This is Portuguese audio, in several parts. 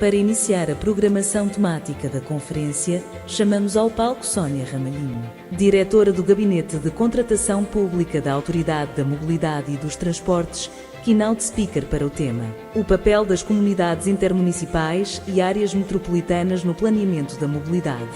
Para iniciar a programação temática da conferência, chamamos ao palco Sónia Ramalhinho, diretora do Gabinete de Contratação Pública da Autoridade da Mobilidade e dos Transportes, keynote speaker para o tema: o papel das comunidades intermunicipais e áreas metropolitanas no planeamento da mobilidade.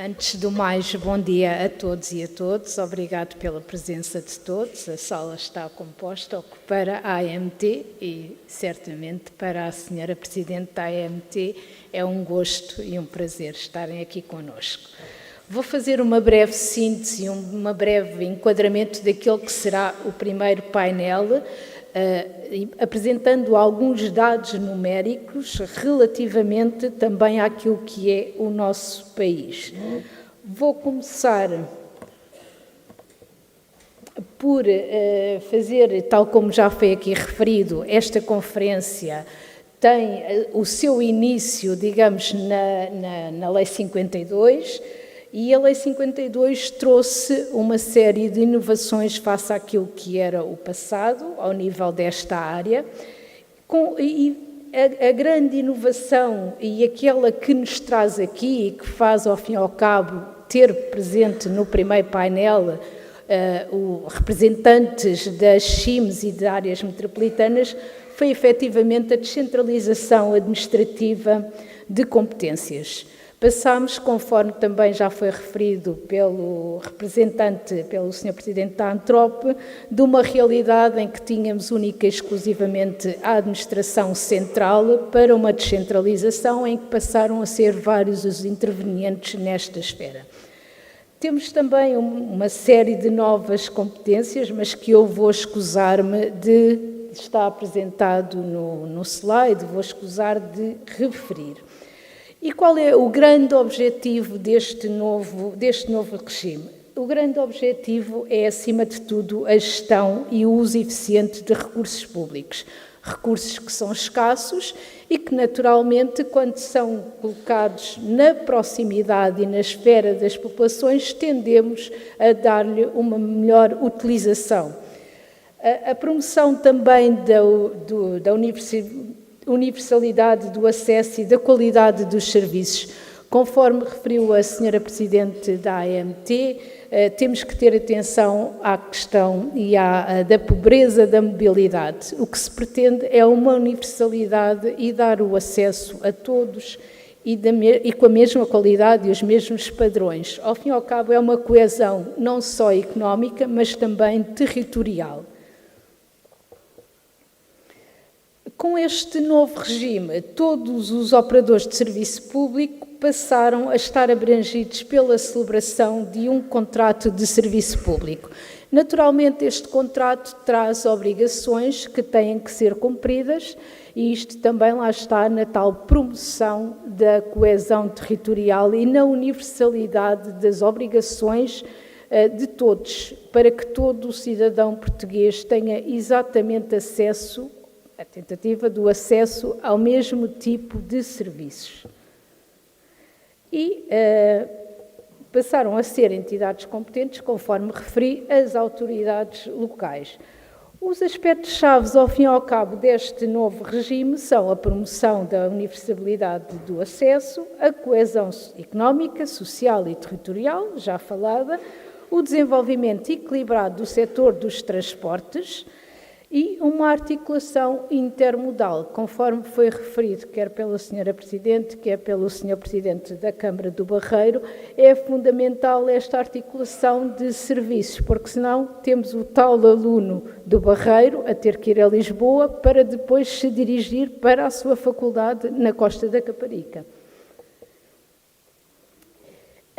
Antes do mais, bom dia a todos e a todas. Obrigado pela presença de todos. A sala está composta para a AMT e, certamente, para a senhora Presidente da AMT é um gosto e um prazer estarem aqui conosco. Vou fazer uma breve síntese, um breve enquadramento daquele que será o primeiro painel, apresentando alguns dados numéricos relativamente também àquilo que é o nosso país. Vou começar por fazer, tal como já foi aqui referido, esta conferência tem o seu início, digamos, na Lei 52, e a Lei 52 trouxe uma série de inovações face àquilo que era o passado, ao nível desta área, a grande inovação e aquela que nos traz aqui e que faz, ao fim e ao cabo, ter presente no primeiro painel representantes das CIMs e de áreas metropolitanas, foi efetivamente a descentralização administrativa de competências. Passámos, conforme também já foi referido pelo representante, pelo Sr. Presidente da Antrope, de uma realidade em que tínhamos única e exclusivamente a administração central para uma descentralização em que passaram a ser vários os intervenientes nesta esfera. Temos também uma série de novas competências, mas que eu vou escusar-me de estar apresentado no slide, vou escusar de referir. E qual é o grande objetivo deste novo regime? O grande objetivo é, acima de tudo, a gestão e o uso eficiente de recursos públicos. Recursos que são escassos e que, naturalmente, quando são colocados na proximidade e na esfera das populações, tendemos a dar-lhe uma melhor utilização. A promoção também da universalidade do acesso e da qualidade dos serviços. Conforme referiu a senhora Presidente da AMT, temos que ter atenção à questão da pobreza da mobilidade. O que se pretende é uma universalidade e dar o acesso a todos e com a mesma qualidade e os mesmos padrões. Ao fim e ao cabo, é uma coesão não só económica, mas também territorial. Com este novo regime, todos os operadores de serviço público passaram a estar abrangidos pela celebração de um contrato de serviço público. Naturalmente, este contrato traz obrigações que têm que ser cumpridas e isto também lá está na tal promoção da coesão territorial e na universalidade das obrigações de todos, para que todo o cidadão português tenha exatamente acesso a tentativa do acesso ao mesmo tipo de serviços. E passaram a ser entidades competentes, conforme referi, as autoridades locais. Os aspectos-chave, ao fim e ao cabo, deste novo regime são a promoção da universalidade do acesso, a coesão económica, social e territorial, já falada, o desenvolvimento equilibrado do setor dos transportes, e uma articulação intermodal, conforme foi referido, quer pela senhora Presidente, quer pelo senhor Presidente da Câmara do Barreiro, é fundamental esta articulação de serviços, porque senão temos o tal aluno do Barreiro a ter que ir a Lisboa para depois se dirigir para a sua faculdade na Costa da Caparica.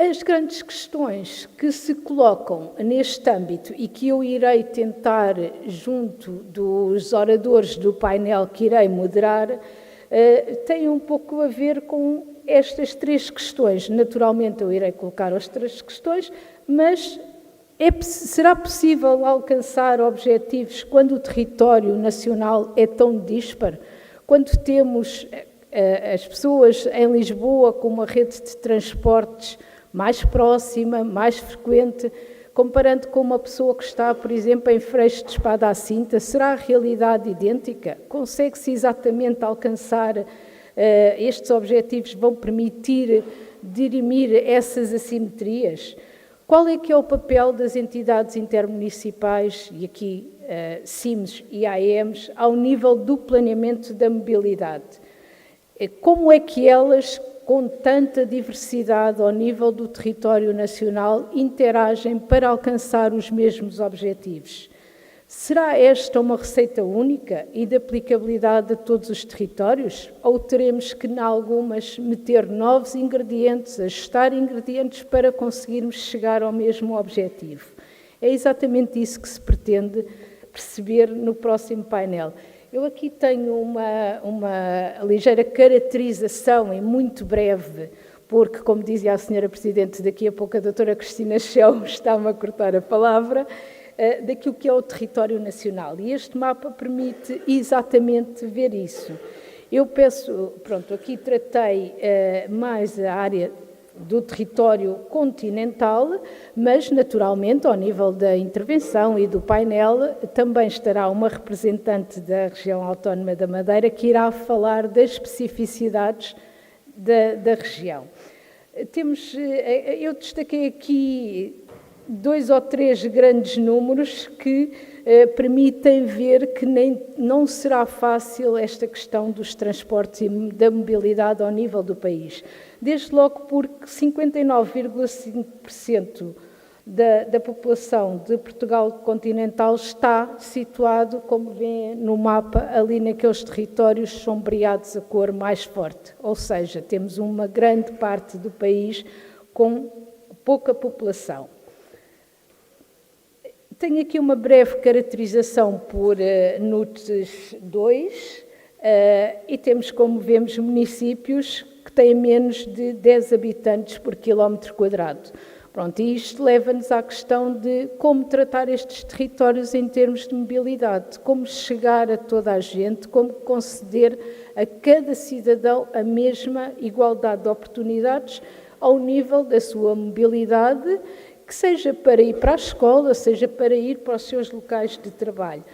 As grandes questões que se colocam neste âmbito e que eu irei tentar, junto dos oradores do painel que irei moderar, têm um pouco a ver com estas três questões. Naturalmente, eu irei colocar as três questões, mas será possível alcançar objetivos quando o território nacional é tão disparo? Quando temos as pessoas em Lisboa com uma rede de transportes mais próxima, mais frequente, comparando com uma pessoa que está, por exemplo, em Freixo de Espada à Cinta, será a realidade idêntica? Consegue-se exatamente alcançar estes objetivos? Vão permitir dirimir essas assimetrias? Qual é que é o papel das entidades intermunicipais, e aqui CIMs e AEMs, ao nível do planeamento da mobilidade? Como é que elas, com tanta diversidade ao nível do território nacional, interagem para alcançar os mesmos objetivos? Será esta uma receita única e de aplicabilidade a todos os territórios? Ou teremos que, em algumas, meter novos ingredientes, ajustar ingredientes para conseguirmos chegar ao mesmo objetivo? É exatamente isso que se pretende perceber no próximo painel. Eu aqui tenho uma ligeira caracterização, e muito breve, porque, como dizia a Sra. Presidente, daqui a pouco a doutora Cristina Chão está-me a cortar a palavra, daquilo que é o território nacional. E este mapa permite exatamente ver isso. Eu peço, pronto, aqui tratei mais a área do território continental, mas, naturalmente, ao nível da intervenção e do painel, também estará uma representante da região autónoma da Madeira que irá falar das especificidades da região. Eu destaquei aqui 2 ou 3 grandes números que permitem ver que não será fácil esta questão dos transportes e da mobilidade ao nível do país. Desde logo porque 59,5% da população de Portugal continental está situado, como vêem no mapa, ali naqueles territórios sombreados a cor mais forte. Ou seja, temos uma grande parte do país com pouca população. Tenho aqui uma breve caracterização por NUTS 2 e temos, como vemos, municípios que têm menos de 10 habitantes por quilómetro quadrado. Pronto, e isto leva-nos à questão de como tratar estes territórios em termos de mobilidade, como chegar a toda a gente, como conceder a cada cidadão a mesma igualdade de oportunidades ao nível da sua mobilidade, que seja para ir para a escola, seja para ir para os seus locais de trabalho.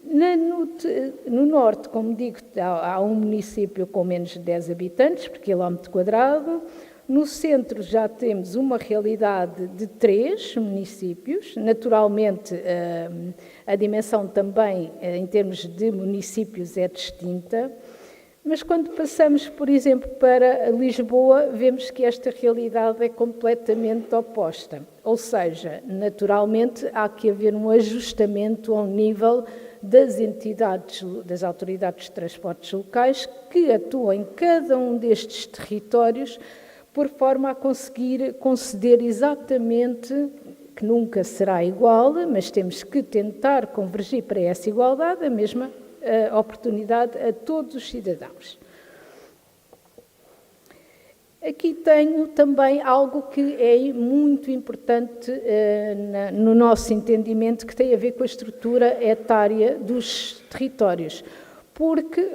No norte, como digo, há um município com menos de 10 habitantes por quilómetro quadrado. No centro já temos uma realidade de 3 municípios. Naturalmente, a dimensão também, em termos de municípios, é distinta. Mas quando passamos, por exemplo, para Lisboa, vemos que esta realidade é completamente oposta. Ou seja, naturalmente, há que haver um ajustamento ao nível das entidades, das autoridades de transportes locais, que atuam em cada um destes territórios, por forma a conseguir conceder exatamente, que nunca será igual, mas temos que tentar convergir para essa igualdade, a mesma oportunidade a todos os cidadãos. Aqui tenho também algo que é muito importante no nosso entendimento, que tem a ver com a estrutura etária dos territórios, porque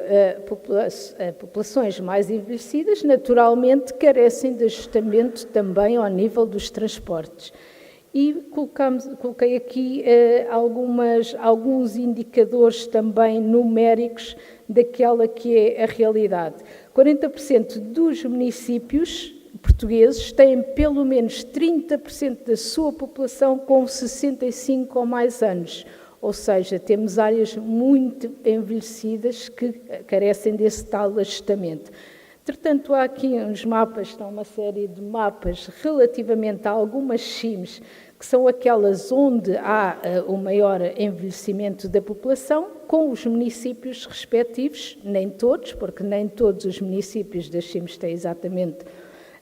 populações mais envelhecidas naturalmente carecem de ajustamento também ao nível dos transportes. E coloquei aqui alguns indicadores também numéricos daquela que é a realidade. 40% dos municípios portugueses têm pelo menos 30% da sua população com 65 ou mais anos. Ou seja, temos áreas muito envelhecidas que carecem desse tal ajustamento. Entretanto, há aqui uns mapas, estão uma série de mapas relativamente a algumas CIMs, que são aquelas onde há o maior envelhecimento da população, com os municípios respectivos, nem todos, porque nem todos os municípios das CIMs têm exatamente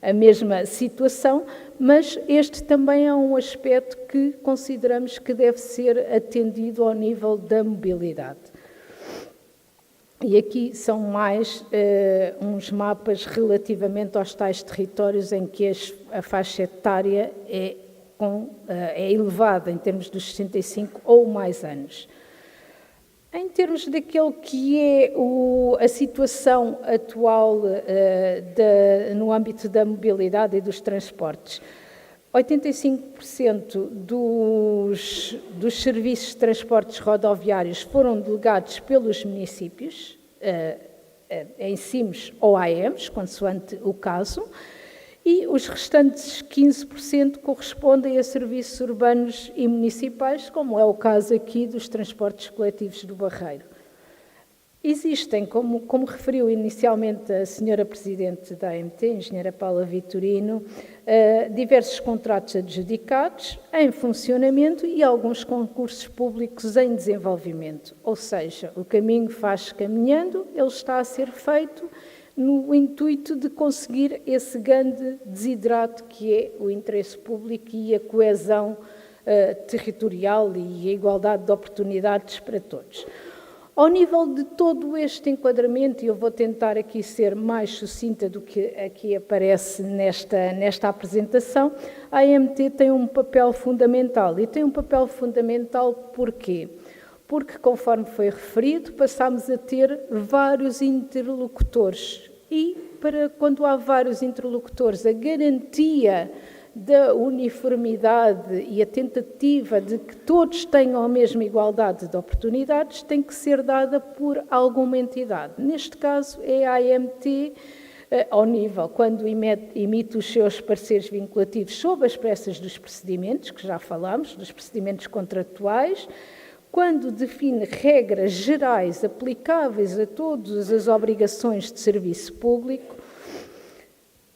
a mesma situação, mas este também é um aspecto que consideramos que deve ser atendido ao nível da mobilidade. E aqui são mais uns mapas relativamente aos tais territórios em que a faixa etária é elevada, em termos dos 65 ou mais anos. Em termos daquele que é a situação atual no âmbito da mobilidade e dos transportes, 85% dos serviços de transportes rodoviários foram delegados pelos municípios, em CIMs ou AEMs, consoante o caso, e os restantes 15% correspondem a serviços urbanos e municipais, como é o caso aqui dos transportes coletivos do Barreiro. Existem, como referiu inicialmente a senhora Presidente da AMT, a engenheira Paula Vitorino, diversos contratos adjudicados em funcionamento e alguns concursos públicos em desenvolvimento. Ou seja, o caminho faz caminhando, ele está a ser feito no intuito de conseguir esse grande desidrato que é o interesse público e a coesão territorial e a igualdade de oportunidades para todos. Ao nível de todo este enquadramento, e eu vou tentar aqui ser mais sucinta do que aqui aparece nesta apresentação, a AMT tem um papel fundamental. E tem um papel fundamental porquê? Porque, conforme foi referido, passámos a ter vários interlocutores. E, quando há vários interlocutores, a garantia da uniformidade e a tentativa de que todos tenham a mesma igualdade de oportunidades tem que ser dada por alguma entidade. Neste caso, é a AMT, ao nível, quando emite os seus pareceres vinculativos sobre as peças dos procedimentos, que já falámos, dos procedimentos contratuais, quando define regras gerais aplicáveis a todas as obrigações de serviço público,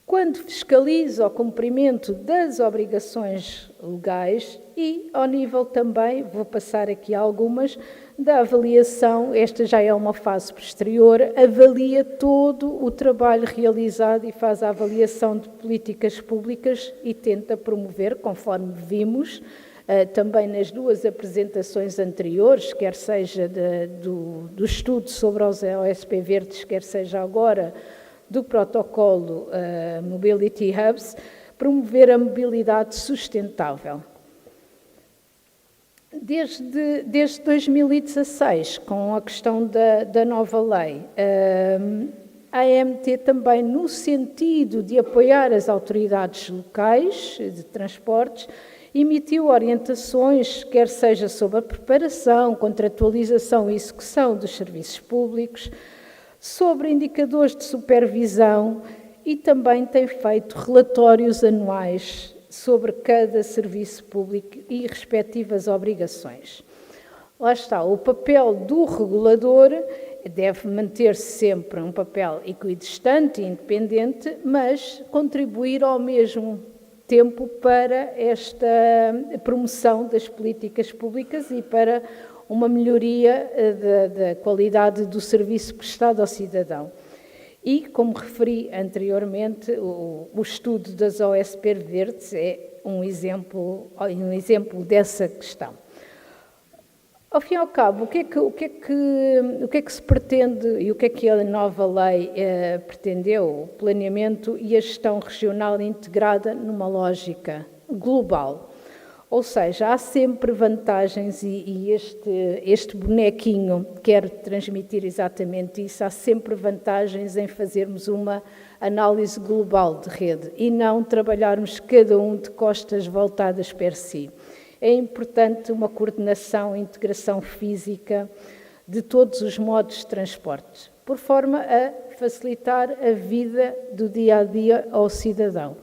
quando fiscaliza o cumprimento das obrigações legais e, ao nível também, vou passar aqui algumas, da avaliação, esta já é uma fase posterior, avalia todo o trabalho realizado e faz a avaliação de políticas públicas e tenta promover, conforme vimos, também nas duas apresentações anteriores, quer seja do estudo sobre os OSP verdes, quer seja agora do protocolo Mobility Hubs, promover a mobilidade sustentável. Desde 2016, com a questão da nova lei, a AMT também, no sentido de apoiar as autoridades locais de transportes, emitiu orientações, quer seja sobre a preparação, contratualização e execução dos serviços públicos, sobre indicadores de supervisão e também tem feito relatórios anuais sobre cada serviço público e respectivas obrigações. Lá está, o papel do regulador deve manter-se sempre um papel equidistante e independente, mas contribuir ao mesmo tempo para esta promoção das políticas públicas e para uma melhoria da qualidade do serviço prestado ao cidadão. E, como referi anteriormente, o estudo das OSP verdes é um exemplo dessa questão. Ao fim e ao cabo, o que é que se pretende e o que é que a nova lei pretendeu? O planeamento e a gestão regional integrada numa lógica global. Ou seja, há sempre vantagens e este bonequinho quer transmitir exatamente isso, há sempre vantagens em fazermos uma análise global de rede e não trabalharmos cada um de costas voltadas para si. É importante uma coordenação e integração física de todos os modos de transporte, por forma a facilitar a vida do dia-a-dia ao cidadão.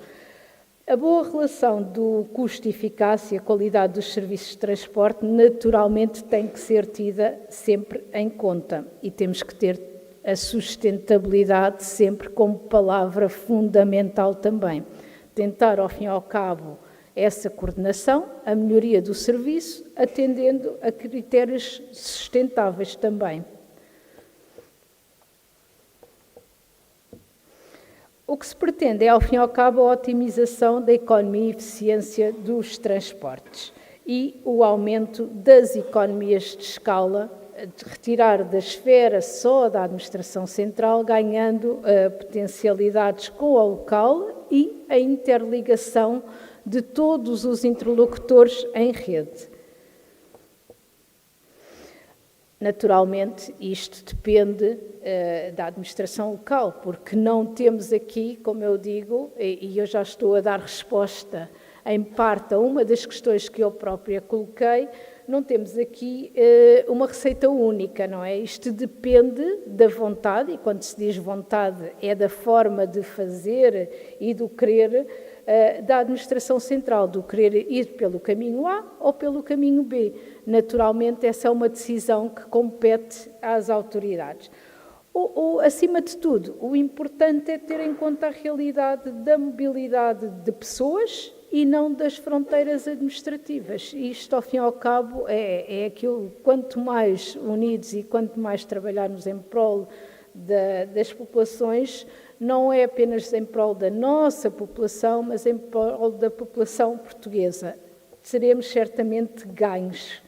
A boa relação do custo, eficácia e qualidade dos serviços de transporte naturalmente tem que ser tida sempre em conta e temos que ter a sustentabilidade sempre como palavra fundamental também. Tentar, ao fim e ao cabo, essa coordenação, a melhoria do serviço, atendendo a critérios sustentáveis também. O que se pretende é, ao fim e ao cabo, a otimização da economia e eficiência dos transportes e o aumento das economias de escala, de retirar da esfera só da administração central, ganhando potencialidades com a local e a interligação de todos os interlocutores em rede. Naturalmente, isto depende da administração local, porque não temos aqui, como eu digo, e eu já estou a dar resposta em parte a uma das questões que eu própria coloquei, não temos aqui uma receita única, não é? Isto depende da vontade, e quando se diz vontade é da forma de fazer e do querer da administração central, do querer ir pelo caminho A ou pelo caminho B. Naturalmente, essa é uma decisão que compete às autoridades. Acima de tudo, o importante é ter em conta a realidade da mobilidade de pessoas e não das fronteiras administrativas. Isto, ao fim e ao cabo, é aquilo, quanto mais unidos e quanto mais trabalharmos em prol das populações, não é apenas em prol da nossa população, mas em prol da população portuguesa. Seremos certamente ganhos.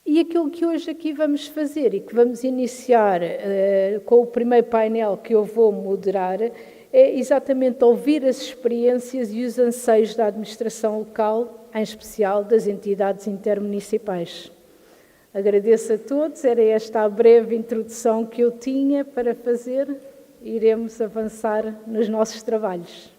E aquilo que hoje aqui vamos fazer e que vamos iniciar com o primeiro painel que eu vou moderar é exatamente ouvir as experiências e os anseios da administração local, em especial das entidades intermunicipais. Agradeço a todos, era esta a breve introdução que eu tinha para fazer, iremos avançar nos nossos trabalhos.